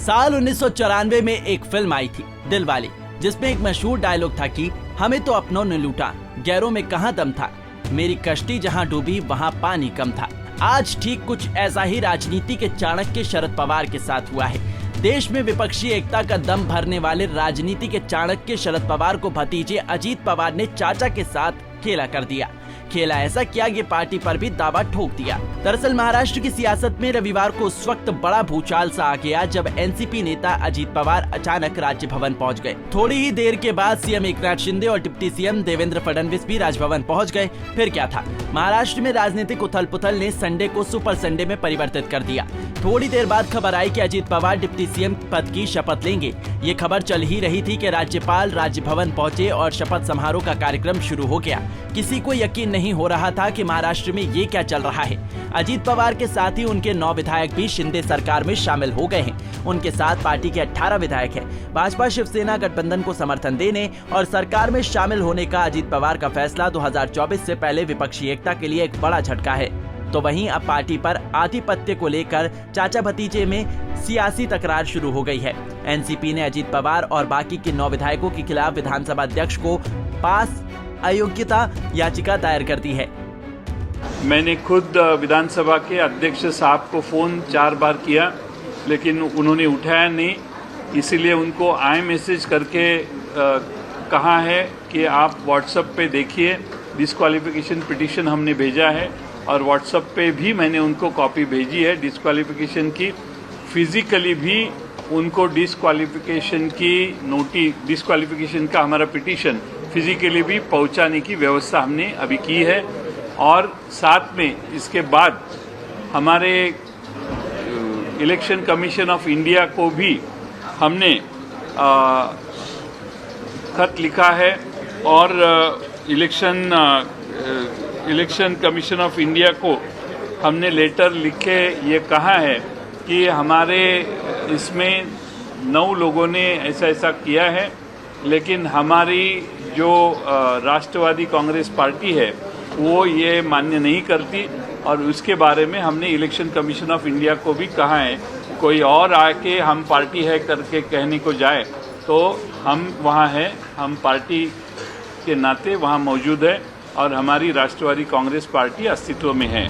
साल 1994 में एक फिल्म आई थी दिलवाले, जिसमें एक मशहूर डायलॉग था कि हमें तो अपनों ने लूटा, गैरों में कहां दम था, मेरी कश्ती जहां डूबी वहां पानी कम था। आज ठीक कुछ ऐसा ही राजनीति के चाणक्य शरद पवार के साथ हुआ है। देश में विपक्षी एकता का दम भरने वाले राजनीति के चाणक्य शरद पवार को भतीजे अजीत पवार ने चाचा के साथ खेला कर दिया। खेला ऐसा किया कि पार्टी पर भी दावा ठोक दिया। दरअसल महाराष्ट्र की सियासत में रविवार को उस वक्त बड़ा भूचाल सा आ गया जब एनसीपी नेता अजीत पवार अचानक राज्य भवन पहुंच गए। थोड़ी ही देर के बाद सीएम एकनाथ शिंदे और डिप्टी सीएम देवेंद्र फडणवीस भी राजभवन पहुंच गए। फिर क्या था, महाराष्ट्र में राजनीतिक उथल पुथल ने संडे को सुपर संडे में परिवर्तित कर दिया। थोड़ी देर बाद खबर आई कि अजीत पवार डिप्टी सीएम पद की शपथ लेंगे। ये खबर चल ही रही थी कि राज्यपाल राजभवन पहुंचे और शपथ समारोह का कार्यक्रम शुरू हो गया। किसी को यकीन नहीं हो रहा था कि महाराष्ट्र में ये क्या चल रहा है। अजीत पवार के साथ ही उनके 9 विधायक भी शिंदे सरकार में शामिल हो गए हैं। उनके साथ पार्टी के 18 विधायक हैं। भाजपा शिवसेना गठबंधन को समर्थन देने और सरकार में शामिल होने का अजीत पवार का फैसला 2024 से पहले विपक्षी एकता के लिए एक बड़ा झटका है। तो वहीं अब पार्टी पर आधिपत्य को लेकर चाचा भतीजे में सियासी तकरार शुरू हो गई है। एनसीपी ने अजीत पवार और बाकी के 9 विधायकों के खिलाफ विधानसभा अध्यक्ष को पास अयोग्यता याचिका दायर कर दी है। मैंने खुद विधानसभा के अध्यक्ष साहब को फोन 4 बार किया, लेकिन उन्होंने उठाया नहीं। इसीलिए उनको मैसेज करके कहा है कि आप व्हाट्सएप पे देखिए, डिस्क्वालिफिकेशन पिटीशन हमने भेजा है और व्हाट्सएप पे भी मैंने उनको कॉपी भेजी है डिस्क्वालिफिकेशन की। फिजिकली भी उनको डिस्क्वालिफिकेशन का हमारा पिटीशन फिजिकली भी पहुंचाने की व्यवस्था हमने अभी की है। और साथ में इसके बाद हमारे इलेक्शन कमीशन ऑफ इंडिया को भी हमने खत लिखा है और इलेक्शन कमीशन ऑफ इंडिया को हमने लेटर लिख के ये कहा है कि हमारे इसमें 9 लोगों ने ऐसा किया है, लेकिन हमारी जो राष्ट्रवादी कांग्रेस पार्टी है वो ये मान्य नहीं करती। और उसके बारे में हमने इलेक्शन कमीशन ऑफ इंडिया को भी कहा है, कोई और आके हम पार्टी है करके कहने को जाए तो हम वहाँ हैं, हम पार्टी के नाते वहाँ मौजूद है और हमारी राष्ट्रवादी कांग्रेस पार्टी अस्तित्व में है।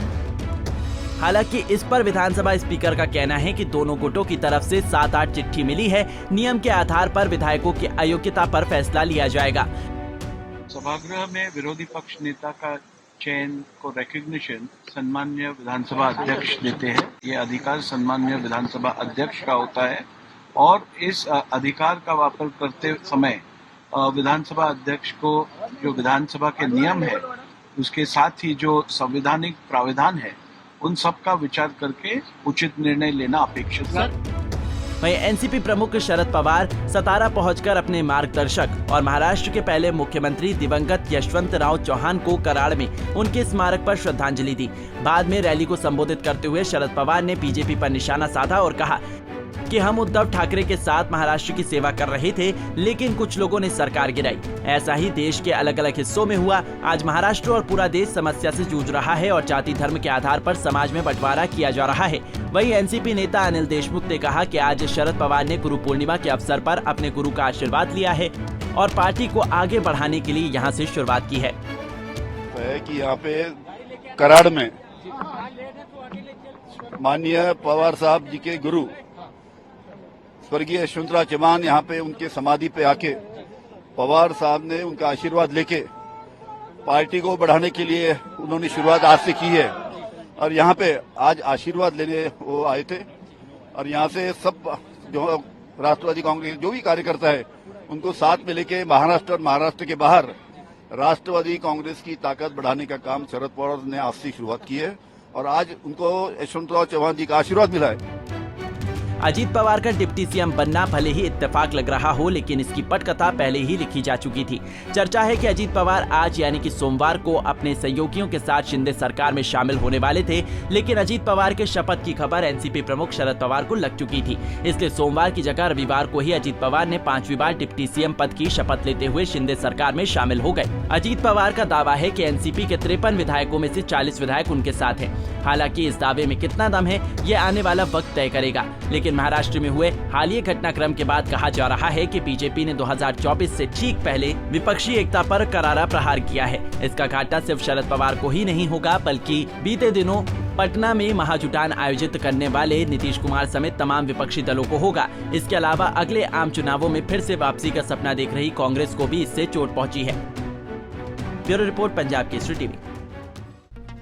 हालांकि इस पर विधानसभा स्पीकर का कहना है कि दोनों गुटों की तरफ से 7-8 चिट्ठी मिली है। नियम के आधार पर विधायकों की अयोग्यता पर फैसला लिया जाएगा। सभागृह में विरोधी पक्ष नेता का चयन को रिकॉग्निशन सम्मान्य विधानसभा अध्यक्ष देते हैं। ये अधिकार सम्मान्य विधानसभा अध्यक्ष का होता है और इस अधिकार का वापर करते समय विधानसभा अध्यक्ष को जो विधानसभा के नियम है उसके साथ ही जो संवैधानिक प्रावधान है उन सब का विचार करके उचित निर्णय लेना अपेक्षित है। वहीं एनसीपी प्रमुख शरद पवार सतारा पहुंचकर अपने मार्गदर्शक और महाराष्ट्र के पहले मुख्यमंत्री दिवंगत यशवंतराव चौहान को कराड़ में उनके स्मारक पर श्रद्धांजलि दी। बाद में रैली को संबोधित करते हुए शरद पवार ने बीजेपी पर निशाना साधा और कहा कि हम उद्धव ठाकरे के साथ महाराष्ट्र की सेवा कर रहे थे, लेकिन कुछ लोगों ने सरकार गिराई। ऐसा ही देश के अलग अलग हिस्सों में हुआ। आज महाराष्ट्र और पूरा देश समस्या से जूझ रहा है और जाति धर्म के आधार पर समाज में बंटवारा किया जा रहा है। वहीं एनसीपी नेता अनिल देशमुख ने कहा कि आज शरद पवार ने गुरु पूर्णिमा के अवसर पर अपने गुरु का आशीर्वाद लिया है और पार्टी को आगे बढ़ाने के लिए यहाँ से शुरुआत की है। कि यहाँ पे कराड़ में माननीय पवार साहब जी के गुरु स्वर्गीय यशवंतराव चौहान यहाँ पे उनके समाधि पे आके पवार साहब ने उनका आशीर्वाद लेके पार्टी को बढ़ाने के लिए उन्होंने शुरुआत आज से की है। और यहाँ पे आज आशीर्वाद लेने वो आए थे और यहाँ से सब जो राष्ट्रवादी कांग्रेस जो भी कार्यकर्ता है उनको साथ में लेके महाराष्ट्र और महाराष्ट्र के बाहर राष्ट्रवादी कांग्रेस की ताकत बढ़ाने का काम शरद पवार ने आज से शुरुआत की है और आज उनको यशवंतराव चौहान जी का आशीर्वाद मिला है। अजीत पवार का डिप्टी सीएम बनना भले ही इत्तेफाक लग रहा हो, लेकिन इसकी पटकथा पहले ही लिखी जा चुकी थी। चर्चा है कि अजीत पवार आज यानी कि सोमवार को अपने सहयोगियों के साथ शिंदे सरकार में शामिल होने वाले थे, लेकिन अजीत पवार के शपथ की खबर एनसीपी प्रमुख शरद पवार को लग चुकी थी। इसलिए सोमवार की जगह रविवार को ही अजीत पवार ने 5वीं बार डिप्टी सीएम पद की शपथ लेते हुए शिंदे सरकार में शामिल हो गए। अजीत पवार का दावा है कि एनसीपी के 53 विधायकों में से 40 विधायक उनके साथ हैं। हालांकि इस दावे में कितना दम है ये आने वाला वक्त तय करेगा, लेकिन लेकिन महाराष्ट्र में हुए हालिया घटनाक्रम के बाद कहा जा रहा है कि बीजेपी ने 2024 से ठीक पहले विपक्षी एकता पर करारा प्रहार किया है। इसका घाटा सिर्फ शरद पवार को ही नहीं होगा, बल्कि बीते दिनों पटना में महाजुटान आयोजित करने वाले नीतीश कुमार समेत तमाम विपक्षी दलों को होगा। इसके अलावा अगले आम चुनावों में फिर से वापसी का सपना देख रही कांग्रेस को भी इससे चोट पहुंची है। Bureau report, Punjab Kesari TV.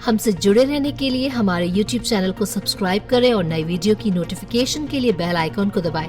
हमसे जुड़े रहने के लिए हमारे YouTube चैनल को सब्सक्राइब करें और नई वीडियो की नोटिफिकेशन के लिए बेल आइकॉन को दबाएं।